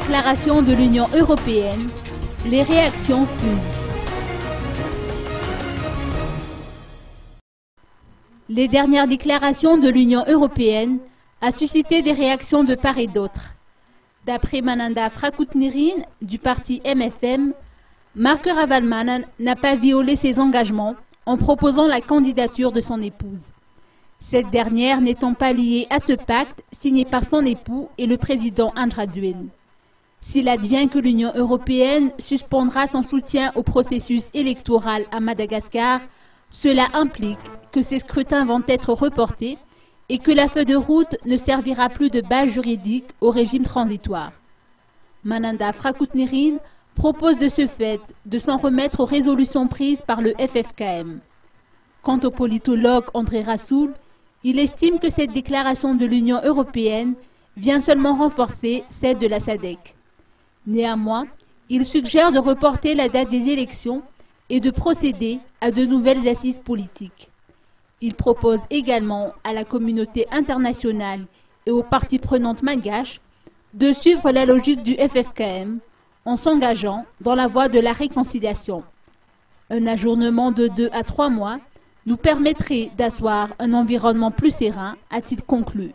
Déclaration de l'Union européenne, les réactions fusent. Les dernières déclarations de l'Union européenne ont suscité des réactions de part et d'autre. D'après Mananda Frakoutnirin du parti MFM, Mark Ravaloman n'a pas violé ses engagements en proposant la candidature de son épouse. Cette dernière n'étant pas liée à ce pacte signé par son époux et le président Andradouel. S'il advient que l'Union européenne suspendra son soutien au processus électoral à Madagascar, cela implique que ces scrutins vont être reportés et que la feuille de route ne servira plus de base juridique au régime transitoire. Mananda Frakoutnirin propose de ce fait de s'en remettre aux résolutions prises par le FFKM. Quant au politologue André Rassoul, il estime que cette déclaration de l'Union européenne vient seulement renforcer celle de la SADC. Néanmoins, il suggère de reporter la date des élections et de procéder à de nouvelles assises politiques. Il propose également à la communauté internationale et aux parties prenantes malgaches de suivre la logique du FFKM en s'engageant dans la voie de la réconciliation. Un ajournement de 2 à 3 mois nous permettrait d'asseoir un environnement plus serein, a-t-il conclu.